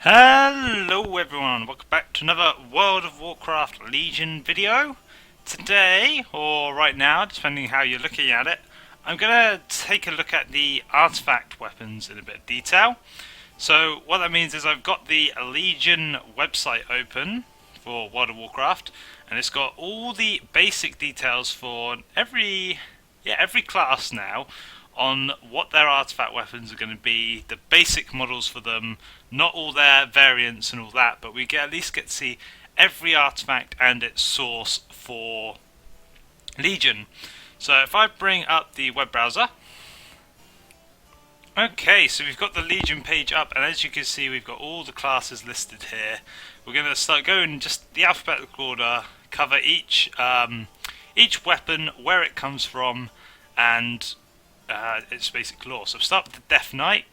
Hello everyone, welcome back to another World of Warcraft Legion video. Today, or right now, depending how you're looking at it, I'm going to take a look at the artifact weapons in a bit of detail. So what that means is I've got the Legion website open for World of Warcraft, and it's got all the basic details for every class now, on what their artifact weapons are going to be, the basic models for them, not all their variants and all that, but we at least get to see every artifact and its source for Legion. So if I bring up the web browser, okay, so we've got the Legion page up, and as you can see we've got all the classes listed here. We're going to start going just the alphabetical order, cover each weapon, where it comes from, and its basic lore. So start with the Death Knight.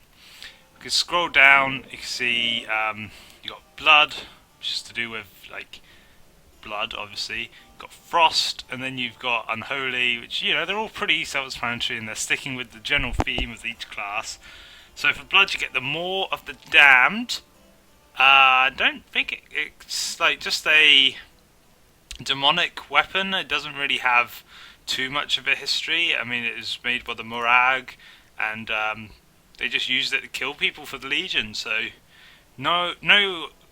We can scroll down, you can see you got Blood, which is to do with like blood, obviously. You've got Frost, and then you've got Unholy, which, you know, they're all pretty self-explanatory and they're sticking with the general theme of each class. So for Blood you get the Maw of the Damned. I don't think it's like just a demonic weapon. It doesn't really have too much of a history. I mean, it was made by the Morag, and they just used it to kill people for the Legion, so no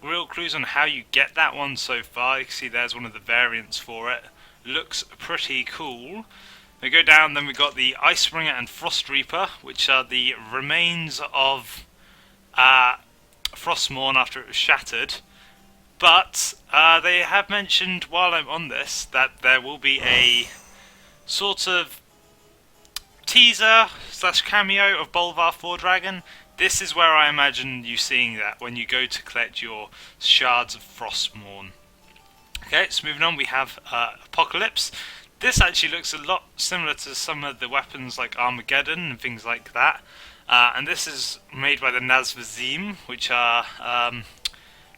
real clues on how you get that one so far. You can see there's one of the variants for it. Looks pretty cool. We go down, then we got the Icebringer and Frost Reaper, which are the remains of Frostmourne after it was shattered. But they have mentioned while I'm on this that there will be a sort of teaser / cameo of Bolvar 4 Dragon. This is where I imagine you seeing that when you go to collect your shards of Frostmourne. Okay, so moving on, we have Apocalypse. This actually looks a lot similar to some of the weapons like Armageddon and things like that. And this is made by the Nazvazim, which are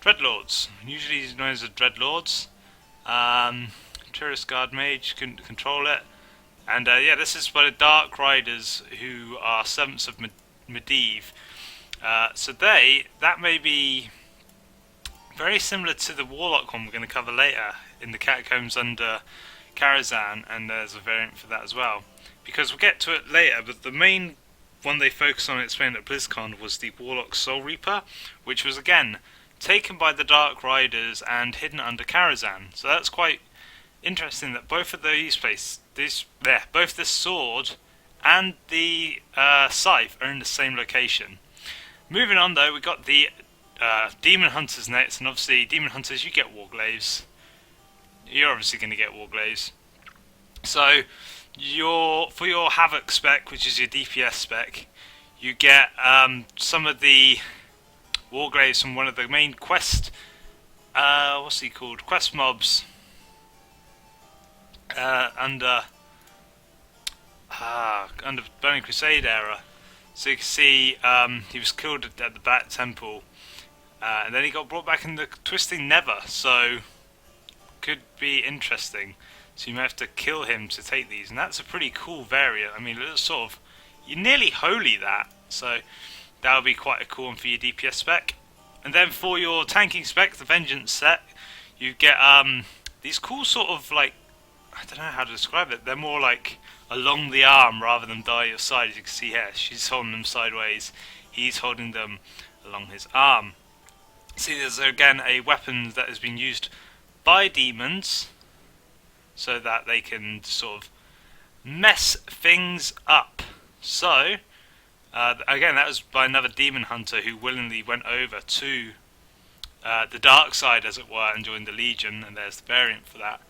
Dreadlords, usually known as the Dreadlords. Tourist Guard Mage couldn't control it. And yeah, this is by the Dark Riders, who are servants of Medivh. So that may be very similar to the Warlock one we're going to cover later in the Catacombs under Karazhan, and there's a variant for that as well. Because we'll get to it later, but the main one they focused on and explained at BlizzCon was the Warlock Soul Reaper, which was again taken by the Dark Riders and hidden under Karazhan. So that's quite interesting that both of these places, both the sword and the scythe are in the same location. Moving on though, we got the Demon Hunters next, and obviously Demon Hunters, you get Warglaves. You're obviously going to get Warglaves. So for your Havoc spec, which is your DPS spec, you get some of the Warglaves from one of the main quest, what's he called? Quest mobs. Under Burning Crusade era. So you can see he was killed at the Bat Temple, and then he got brought back in the Twisting Nether, so could be interesting. So you may have to kill him to take these, and that's a pretty cool variant. I mean, it's sort of, you're nearly holy that, so that'll be quite a cool one for your DPS spec. And then for your tanking spec, the Vengeance set, you get these cool sort of like, I don't know how to describe it. They're more like along the arm rather than by your side, as you can see here. She's holding them sideways. He's holding them along his arm. See, there's again a weapon that has been used by demons so that they can sort of mess things up. So, again, that was by another demon hunter who willingly went over to the dark side, as it were, and joined the Legion, and there's the variant for that.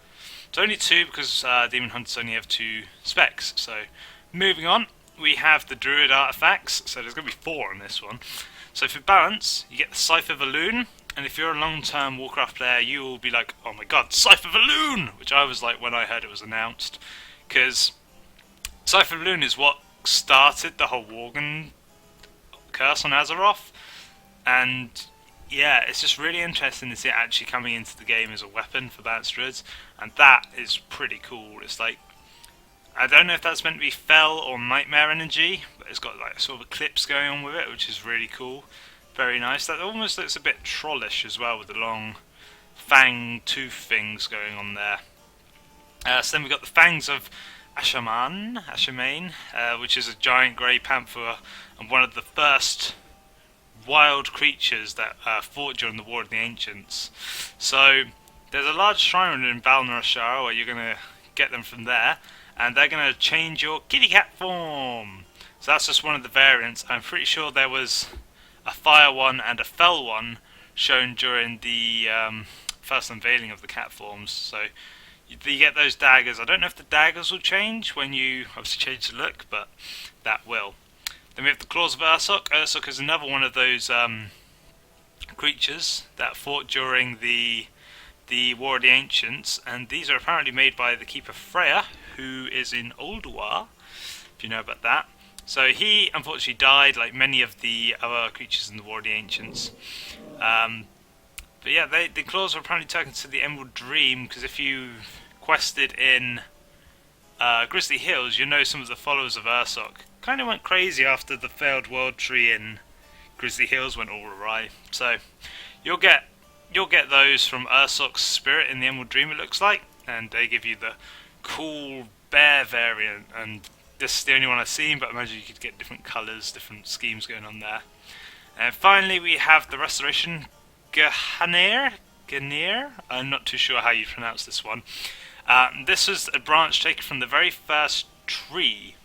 It's only two because Demon Hunters only have 2 specs. So moving on, we have the Druid artifacts. So there's going to be 4 on this one. So for balance, you get the Scythe of Elune, and if you're a long-term Warcraft player, you will be like, oh my god, Scythe of Elune! Which I was like when I heard it was announced, because Scythe of Elune is what started the whole Worgen curse on Azeroth, and yeah, it's just really interesting to see it actually coming into the game as a weapon for Balanced Druids, and that is pretty cool. It's like, I don't know if that's meant to be Fel or Nightmare energy, but it's got like sort of eclipse going on with it, which is really cool. Very nice. That almost looks a bit trollish as well, with the long fang tooth things going on there. So then we've got the fangs of Shaman, which is a giant grey panther and one of the first wild creatures that fought during the War of the Ancients. So there's a large shrine in Balnarashar where you're going to get them from there, and they're going to change your kitty cat form. So that's just one of the variants. I'm pretty sure there was a fire one and a fell one shown during the first unveiling of the cat forms. So you get those daggers. I don't know if the daggers will change when you obviously change the look, but that will. Then we have the claws of Ursok. Ursok is another one of those creatures that fought during the War of the Ancients, and these are apparently made by the Keeper Freya, who is in Ulduar, if you know about that. So he unfortunately died, like many of the other creatures in the War of the Ancients. But yeah, the claws were apparently taken to the Emerald Dream, because if you quested in Grizzly Hills, you know some of the followers of Ursok kind of went crazy after the failed world tree in Grizzly Hills went all awry. So you'll get those from Ursok's spirit in the Emerald Dream, it looks like, and they give you the cool bear variant, and this is the only one I've seen, but I imagine you could get different colours, different schemes going on there. And finally we have the Restoration Ganir. I'm not too sure how you pronounce this one. This was a branch taken from the very first tree,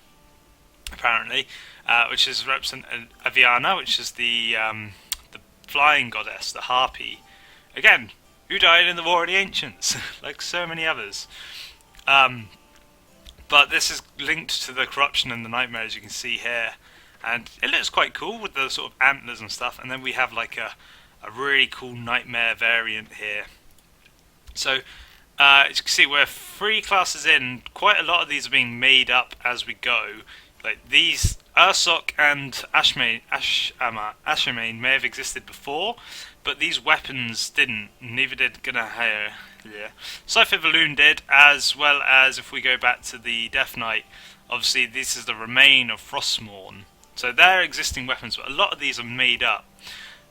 apparently, which is represent Aviana, which is the flying goddess, the harpy. Again, who died in the War of the Ancients, like so many others. But this is linked to the corruption and the nightmare, as you can see here, and it looks quite cool with the sort of antlers and stuff. And then we have like a really cool nightmare variant here. So as you can see, we're 3 classes in. Quite a lot of these are being made up as we go. Like these, Ursok and Ashmain may have existed before, but these weapons didn't. Neither did Ganahaya. Yeah. Scythe of Valoon did, as well as if we go back to the Death Knight, obviously this is the remain of Frostmourne. So they're existing weapons, but a lot of these are made up.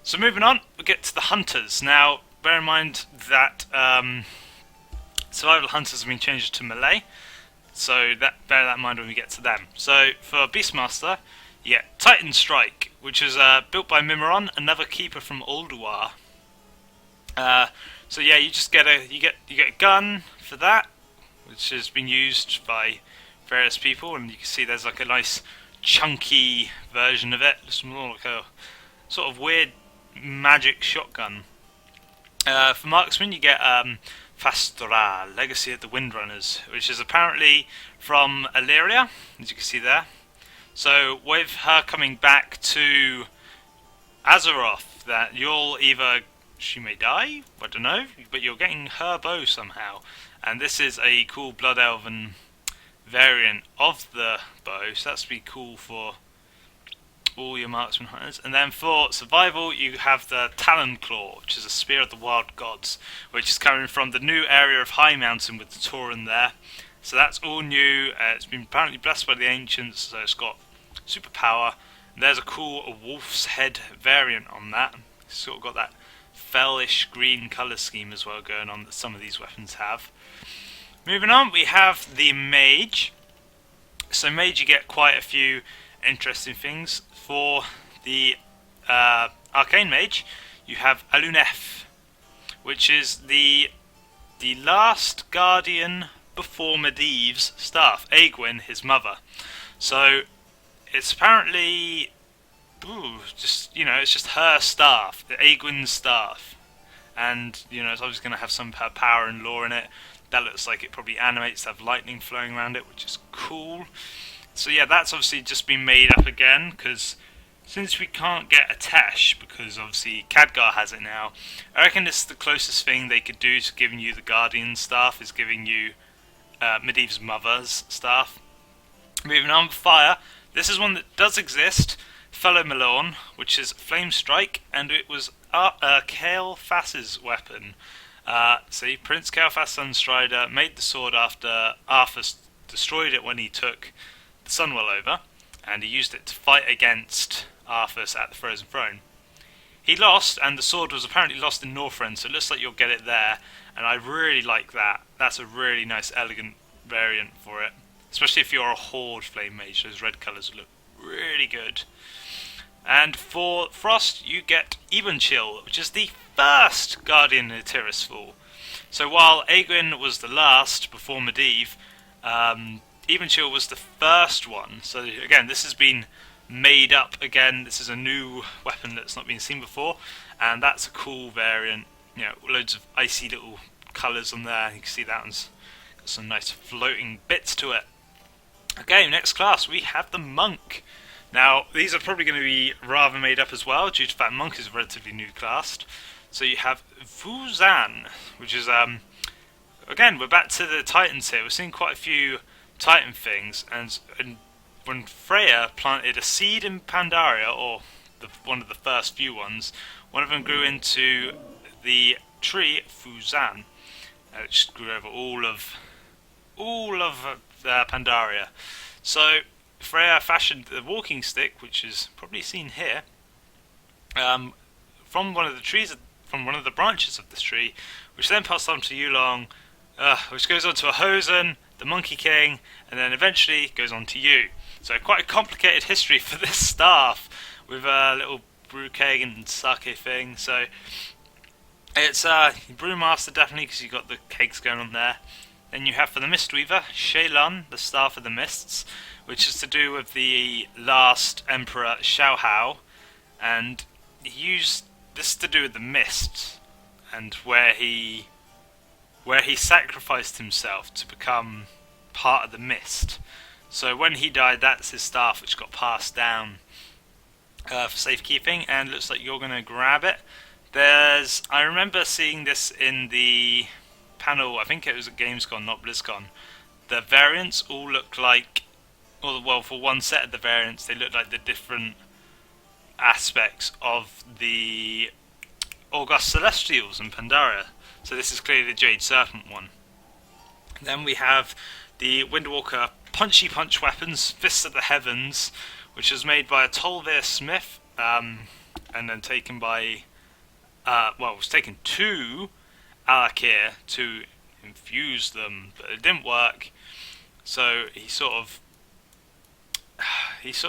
So moving on, we get to the Hunters. Now, bear in mind that Survival Hunters have been changed to melee, so bear that in mind when we get to them. So for Beastmaster, you get Titan Strike, which is built by Mimiron, another keeper from Ulduar. So yeah, you just get a gun for that, which has been used by various people, and you can see there's like a nice chunky version of it, just more like a sort of weird magic shotgun. For Marksman, you get Fastora, Legacy of the Windrunners, which is apparently from Illyria, as you can see there. So with her coming back to Azeroth, that you'll either, she may die, I don't know, but you're getting her bow somehow. And this is a cool Blood Elven variant of the bow, so that's be cool for all your Marksman Hunters. And then for Survival, you have the Talon Claw, which is a Spear of the Wild Gods, which is coming from the new area of High Mountain with the Tauren there. So that's all new. It's been apparently blessed by the Ancients, so it's got superpower. And there's a cool Wolf's Head variant on that. It's sort of got that fellish green colour scheme as well going on that some of these weapons have. Moving on, we have the Mage. So Mage, you get quite a few interesting things. For the Arcane Mage, you have Alunef, which is the last guardian before Medivh's staff, Aegwynn, his mother. So it's apparently it's just her staff, the Aegwynn's staff, and it's obviously going to have some power and lore in it. That looks like it probably animates to have lightning flowing around it, which is cool. So yeah, that's obviously just been made up again, because since we can't get a Tesh, because obviously Khadgar has it now, I reckon this is the closest thing they could do to giving you the Guardian staff, is giving you Medivh's mother's staff. Moving on, Fire. This is one that does exist, Fellow Malone, which is Flame Strike, and it was Kael'thas's weapon. See, Prince Kael'thas Sunstrider made the sword after Arthur destroyed it when he took the Sunwell over, and he used it to fight against Arthas at the Frozen Throne. he lost, and the sword was apparently lost in Northrend, so it looks like you'll get it there, and I really like that. That's a really nice, elegant variant for it, especially if you're a Horde Flame Mage. Those red colours look really good. And for Frost, you get Even Chill, which is the first Guardian in Tirisfal. So while Aegwyn was the last before Medivh, Even Chill was the first one. So again, this has been made up again. This is a new weapon that's not been seen before, and that's a cool variant. You know, loads of icy little colours on there. You can see that one's got some nice floating bits to it. Okay, next class we have the Monk. Now, these are probably going to be rather made up as well, due to the fact Monk is a relatively new class. So you have Vuzan, which is, again, we're back to the Titans here. We're seeing quite a few Titan things, and when Freya planted a seed in Pandaria, or one of the first few ones, one of them grew into the tree Vuzan, which grew over all of Pandaria. So Freya fashioned the walking stick, which is probably seen here, from one of the trees, from one of the branches of this tree, which then passed on to Yulong, which goes on to a Hosen, the Monkey King, and then eventually goes on to you. So quite a complicated history for this staff, with a little brew keg and sake thing. So it's Brewmaster definitely, because you've got the kegs going on there. Then you have for the Mistweaver, Shaylun, the Staff of the Mists, which is to do with the last Emperor Xiaohao, and he used this to do with the mist, and where he sacrificed himself to become part of the mist. So when he died, that's his staff, which got passed down for safekeeping, and it looks like you're going to grab it. I remember seeing this in the panel, I think it was at Gamescom, not BlizzCon. The variants all look like, well, for one set of the variants, they look like the different aspects of the August Celestials in Pandaria. So this is clearly the Jade Serpent one. Then we have the Windwalker Punchy Punch weapons, Fists of the Heavens, which was made by a Tolvir Smith, and then taken by, it was taken to Alakir to infuse them, but it didn't work. So he sort of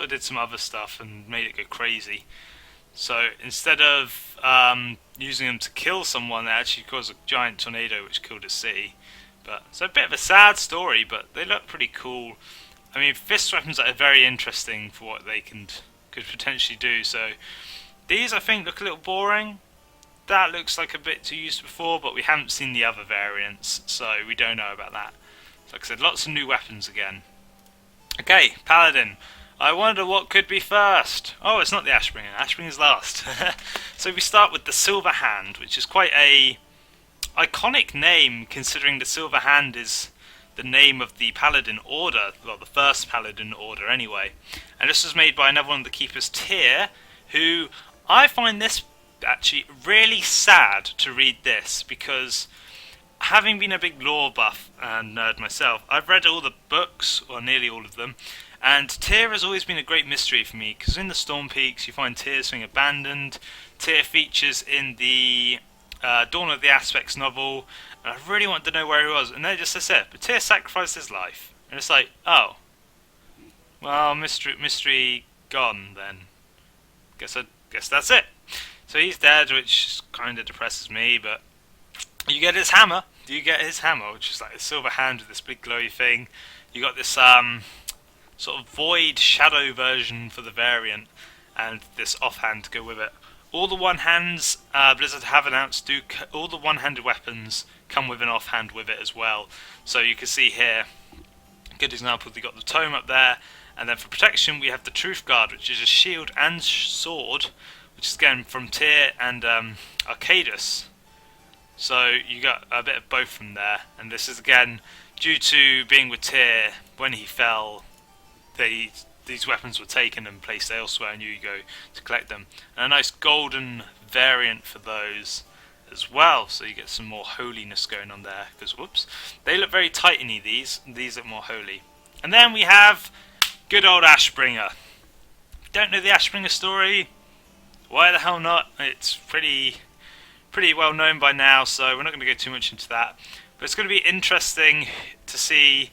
did some other stuff and made it go crazy. So instead of using them to kill someone, they actually caused a giant tornado which killed a city. But it's a bit of a sad story, but they look pretty cool. I mean, fist weapons are very interesting for what they could potentially do. So these, I think, look a little boring. That looks like a bit too used before, but we haven't seen the other variants, so we don't know about that. Like I said, lots of new weapons again. Okay, Paladin. I wonder what could be first. Oh, it's not the Ashbringer. Ashbringer's last. So we start with the Silver Hand, which is quite a iconic name, considering the Silver Hand is the name of the Paladin Order, well, the first Paladin Order anyway. And this was made by another one of the Keepers, Tyr, who I find this actually really sad to read this, because having been a big lore buff and nerd myself, I've read all the books, or nearly all of them, and Tyr has always been a great mystery for me, because in the Storm Peaks you find Tyr's being abandoned. Tyr features in the Dawn of the Aspects novel, and I really wanted to know where he was, and then it just says it, but Tyr sacrificed his life, and it's like, oh, well, mystery gone then. Guess that's it. So he's dead, which kind of depresses me, but you get his hammer. You get his hammer, which is like a silver hand with this big glowy thing. You got this sort of void shadow version for the variant, and this offhand to go with it. All the one-hands Blizzard have announced all the one-handed weapons come with an offhand with it as well. So you can see here, a good example, they got the tome up there, and then for protection we have the Truth Guard, which is a shield and sword, which is again from Tyr and Arcadus. So you got a bit of both from there, and this is again due to being with Tyr. When he fell, these weapons were taken and placed elsewhere, and you go to collect them. And a nice golden variant for those as well, so you get some more holiness going on there, because whoops, they look very titany, these look more holy. And then we have good old Ashbringer. Don't know the Ashbringer story? Why the hell not? It's pretty well known by now, so we're not going to go too much into that. But it's going to be interesting to see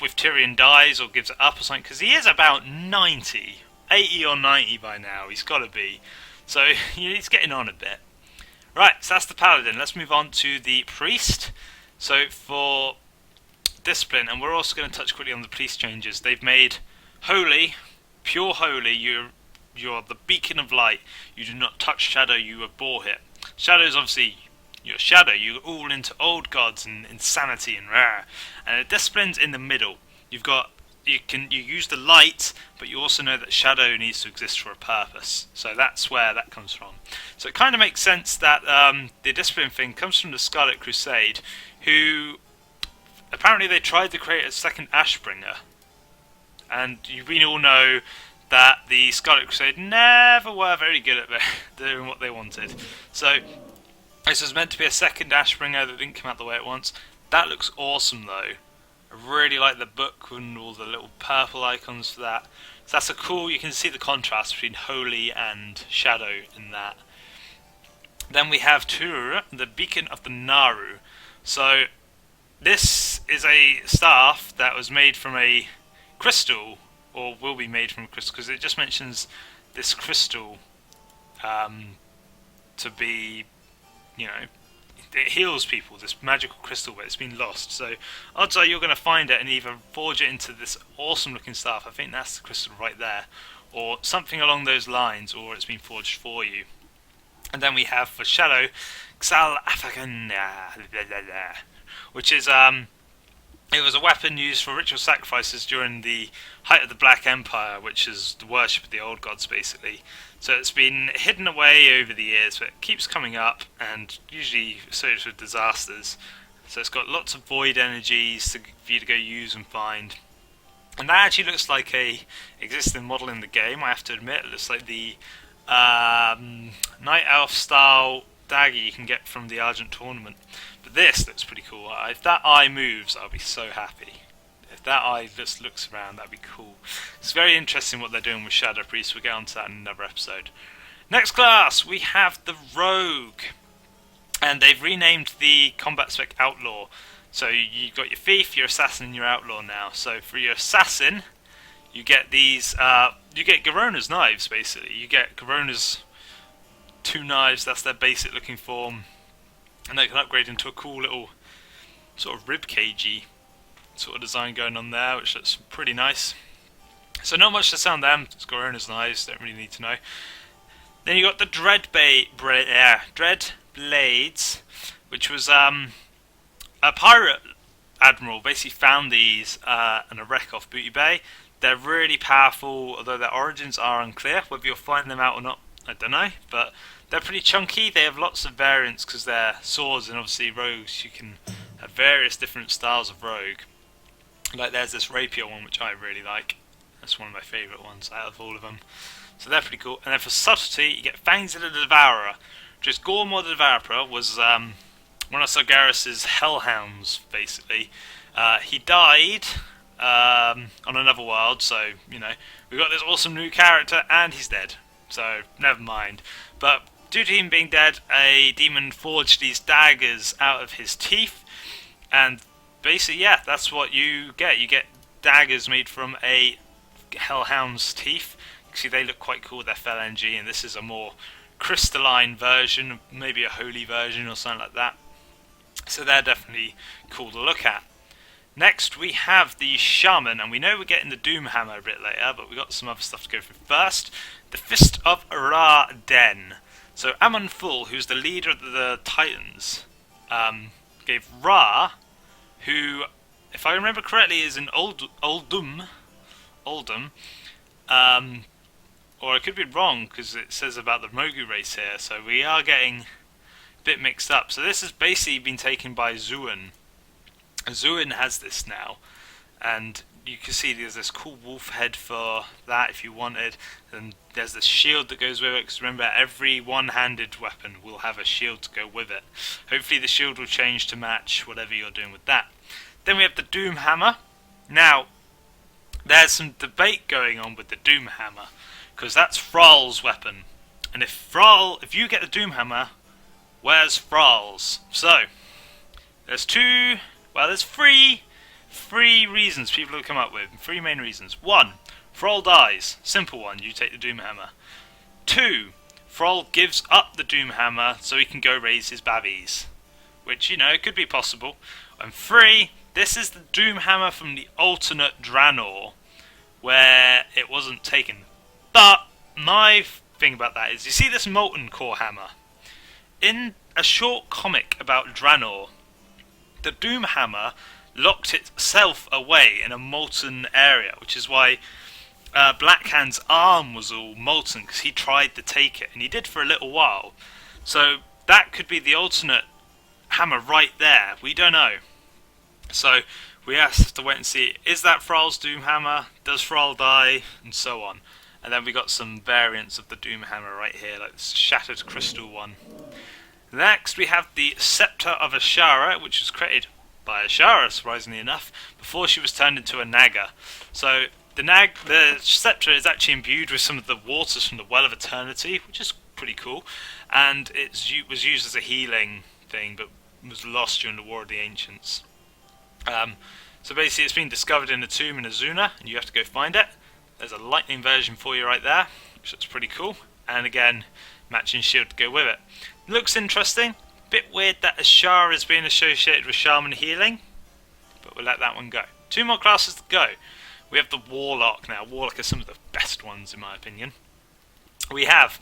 if Tyrion dies or gives it up or something, because he is about 90, 80 or 90 by now. He's got to be. So he's getting on a bit. Right, so that's the Paladin. Let's move on to the Priest. So for discipline, and we're also going to touch quickly on the police changes. They've made holy, pure holy. You're the beacon of light. You do not touch shadow. You abhor it. Shadow is obviously your shadow. You're all into old gods and insanity and rare. And the discipline's in the middle. You use the light, but you also know that shadow needs to exist for a purpose. So that's where that comes from. So it kind of makes sense that the discipline thing comes from the Scarlet Crusade, who apparently they tried to create a second Ashbringer, and we all know that the Scarlet Crusade never were very good at doing what they wanted. So this was meant to be a second Ashbringer that didn't come out the way it wants. That looks awesome though. I really like the book and all the little purple icons for that. So that's a cool, you can see the contrast between Holy and Shadow in that. Then we have Tur, the Beacon of the Naru. So this is a staff that was made from a crystal, or will be made from a crystal, because it just mentions this crystal to be, you know, it heals people, this magical crystal, but it's been lost. So odds are you're going to find it and either forge it into this awesome looking staff, I think that's the crystal right there, or something along those lines, or it's been forged for you. And then we have for Shadow, Xal Afagan, which is it was a weapon used for ritual sacrifices during the height of the Black Empire, which is the worship of the old gods basically. So it's been hidden away over the years, but it keeps coming up and usually associated with disasters. So it's got lots of void energies for you to go use and find. And that actually looks like a existing model in the game, I have to admit. It looks like the Night Elf style dagger you can get from the Argent tournament. But this looks pretty cool. If that eye moves, I'll be so happy. If that eye just looks around, that'd be cool. It's very interesting what they're doing with Shadow Priest. We'll get onto that in another episode. Next class, we have the Rogue. And they've renamed the combat spec Outlaw. So you've got your Thief, your Assassin, and your Outlaw now. So for your Assassin, you get these, you get Garona's knives, basically. You get Garona's 2 knives, that's their basic looking form. And they can upgrade into a cool little sort of ribcagey sort of design going on there, which looks pretty nice. So not much to say on them, it's Garona's knives, don't really need to know. Then you got the Dread Blades, which was a pirate admiral basically found these in a wreck off Booty Bay. They're really powerful, although their origins are unclear. Whether you'll find them out or not, I don't know. But they're pretty chunky. They have lots of variants because they're swords, and obviously rogues, you can have various different styles of rogue. Like there's this rapier one, which I really like. That's one of my favourite ones out of all of them. So they're pretty cool. And then for subtlety, you get Fangs of the Devourer. Which is Gormor the Devourer was one of Sargeras' hellhounds, basically. He died on another world, so, you know, we've got this awesome new character, and he's dead. So, never mind. But due to him being dead, a demon forged these daggers out of his teeth, and basically, yeah, that's what you get. You get daggers made from a hellhound's teeth. See, they look quite cool with their phalange, and this is a more crystalline version, maybe a holy version or something like that. So they're definitely cool to look at. Next we have the Shaman, and we know we're getting the Doom Hammer a bit later, but we've got some other stuff to go through first. The Fist of Ra-Den. So Amun-Ful, who's the leader of the Titans, gave Ra, who, if I remember correctly, is an Oldum, or I could be wrong because it says about the Mogu race here, so we are getting a bit mixed up. So this has basically been taken by Zuin. Zuin has this now, and you can see there's this cool wolf head for that if you wanted, and there's this shield that goes with it, because remember, every one-handed weapon will have a shield to go with it. Hopefully the shield will change to match whatever you're doing with that. Then we have the Doom Hammer. Now, there's some debate going on with the Doom Hammer, because that's Thrall's weapon, And if you get the Doomhammer, where's Thrall's? So, there's three reasons people have come up with. Three main reasons. 1, Thrall dies. Simple one, you take the Doomhammer. 2, Thrall gives up the Doomhammer so he can go raise his babbies. Which, could be possible. And 3, this is the Doomhammer from the alternate Draenor, where it wasn't taken. But my thing about that is, you see this Molten Core Hammer? In a short comic about Draenor, the Doomhammer locked itself away in a molten area, which is why Blackhand's arm was all molten, because he tried to take it, and he did for a little while. So that could be the alternate hammer right there. We don't know. So we have to wait and see, is that Thrall's Doomhammer? Does Thrall die? And so on. And then we got some variants of the Doomhammer right here, like this Shattered Crystal one. Next we have the Scepter of Ashara, which was created by Ashara, surprisingly enough, before she was turned into a Naga. So the Scepter is actually imbued with some of the waters from the Well of Eternity, which is pretty cool. And it was used as a healing thing, but was lost during the War of the Ancients. So basically it's been discovered in a tomb in Azuna, and you have to go find it. There's a lightning version for you right there, which looks pretty cool. And again, matching shield to go with it. Looks interesting. Bit weird that Ashara is being associated with Shaman healing, but we'll let that one go. 2 more classes to go. We have the Warlock now. Warlock are some of the best ones in my opinion. We have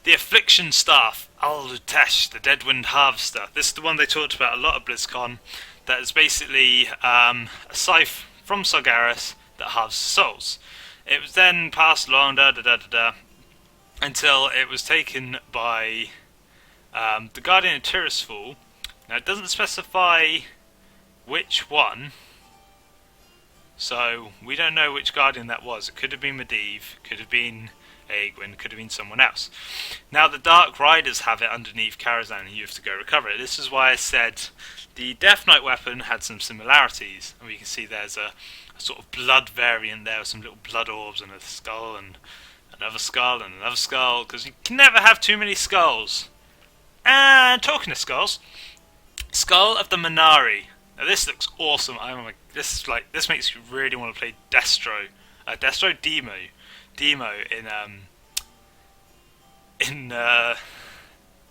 the Affliction Staff, Al-Lutesh, the Deadwind Harvester. This is the one they talked about a lot at BlizzCon. That is basically a scythe from Sargeras that halves souls. It was then passed along, until it was taken by the Guardian of Tirisfal. Now it doesn't specify which one, so we don't know which Guardian that was. It could have been Medivh, could have been Aegwynn, could have been someone else. Now the Dark Riders have it underneath Karazhan, and you have to go recover it. This is why I said the Death Knight weapon had some similarities, and we can see there's a sort of blood variant there with some little blood orbs and a skull and another skull and another skull, because you can never have too many skulls. And talking of skulls, Skull of the Minari. Now this looks awesome. This makes you really want to play Demo in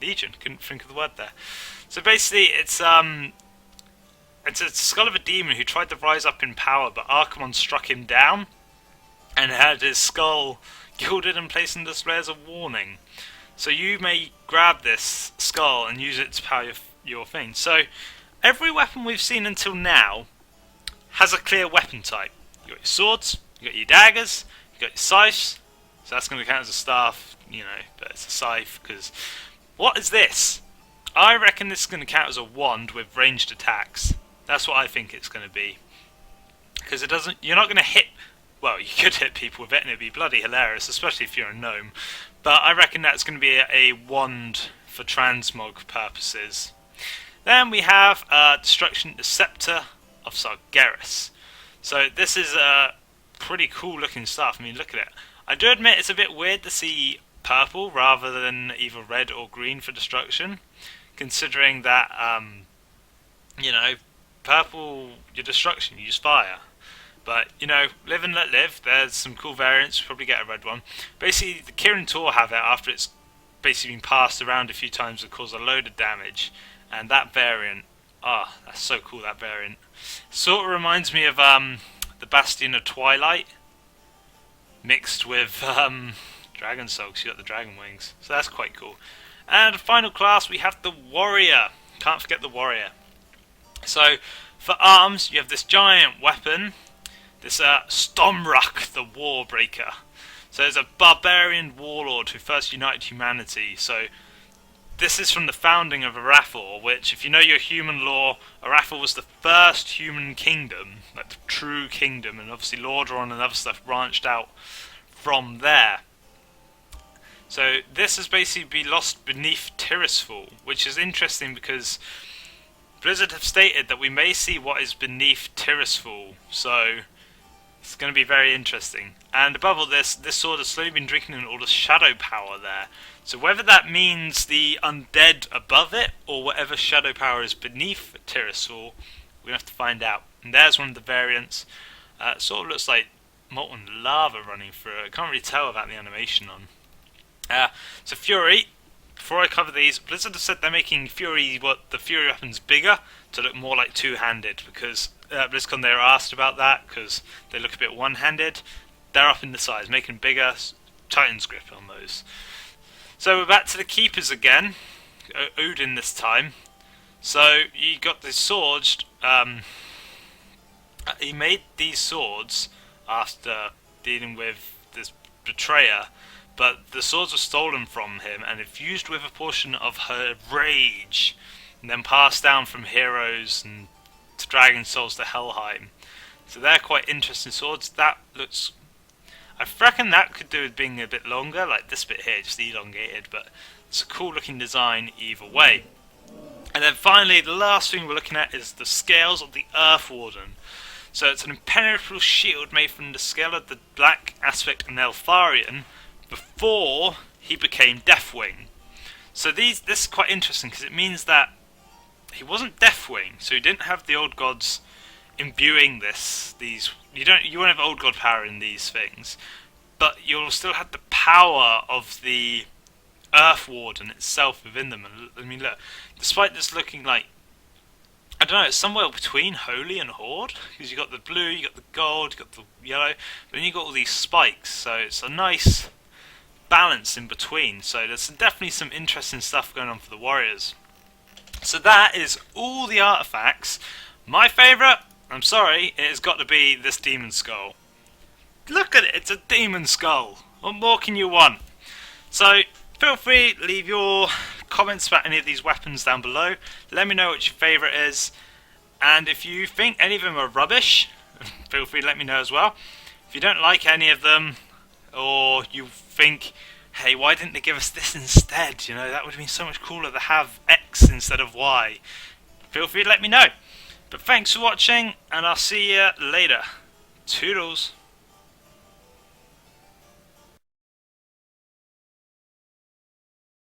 Legion. Couldn't think of the word there. So basically, it's a skull of a demon who tried to rise up in power, but Archimonde struck him down and had his skull gilded and placed in display as a warning. So you may grab this skull and use it to power your thing. So every weapon we've seen until now has a clear weapon type. You got your swords, you got your daggers, you got your scythes. So that's going to count as a staff, but it's a scythe. Because what is this? I reckon this is going to count as a wand with ranged attacks. That's what I think it's going to be. Because you're not going to hit. Well, you could hit people with it and it'd be bloody hilarious, especially if you're a gnome. But I reckon that's going to be a wand for transmog purposes. Then we have Destruction, the Scepter of Sargeras. So this is pretty cool looking stuff. I mean, look at it. I do admit it's a bit weird to see purple rather than either red or green for destruction, considering that, purple, your destruction, you use fire. But, live and let live. There's some cool variants. We'll probably get a red one. Basically, the Kirin Tor have it after it's basically been passed around a few times and cause a load of damage. And that variant, that's so cool, that variant. Sort of reminds me of the Bastion of Twilight mixed with Dragon Soul, because you got the dragon wings. So that's quite cool. And the final class, we have the Warrior. Can't forget the Warrior. So, for arms, you have this giant weapon. This Stormruck, the Warbreaker. So there's a barbarian warlord who first united humanity. So this is from the founding of Arathor, which, if you know your human lore, Arathor was the first human kingdom, like the true kingdom, and obviously Lordaeron and other stuff branched out from there. So this has basically been lost beneath Tirisfal, which is interesting because Blizzard have stated that we may see what is beneath Tirisfal. So It's going to be very interesting. And above all this sword has slowly been drinking in all the shadow power there. So whether that means the undead above it, or whatever shadow power is beneath Tyrannosaur, we're going to have to find out. And there's one of the variants. It sort of looks like molten lava running through it. I can't really tell without the animation on. So Fury, before I cover these, Blizzard have said they're making Fury, the Fury weapons bigger to look more like two-handed, because BlizzCon they were asked about that because they look a bit one-handed. They're up in the size, making bigger. Titan's grip on those. So we're back to the keepers again. Odin this time. So you got the swords. He made these swords after dealing with this betrayer, but the swords were stolen from him and infused with a portion of her rage, and then passed down from heroes and to dragon souls to Helheim. So they're quite interesting swords. That looks, I reckon that could do with being a bit longer, like this bit here, just elongated, but it's a cool looking design either way. And then finally, the last thing we're looking at is the scales of the Earth Warden. So it's an impenetrable shield made from the scale of the black aspect Neltharion before he became Deathwing. So this is quite interesting because it means that he wasn't Deathwing, so he didn't have the old gods imbuing you won't have old god power in these things, but you'll still have the power of the Earth Warden itself within them. And I mean, look, despite this looking like, I don't know, it's somewhere between Holy and Horde, because you got the blue, you got the gold, you got the yellow, but then you got all these spikes, so it's a nice balance in between. So there's definitely some interesting stuff going on for the warriors. So that is all the artifacts. My favourite, I'm sorry, it has got to be this demon skull. Look at it, it's a demon skull. What more can you want? So feel free to leave your comments about any of these weapons down below. Let me know what your favourite is, and if you think any of them are rubbish, feel free to let me know as well. If you don't like any of them, or you think, hey, why didn't they give us this instead? You know, that would have been so much cooler to have X instead of Y. Feel free to let me know. But thanks for watching, and I'll see you later. Toodles.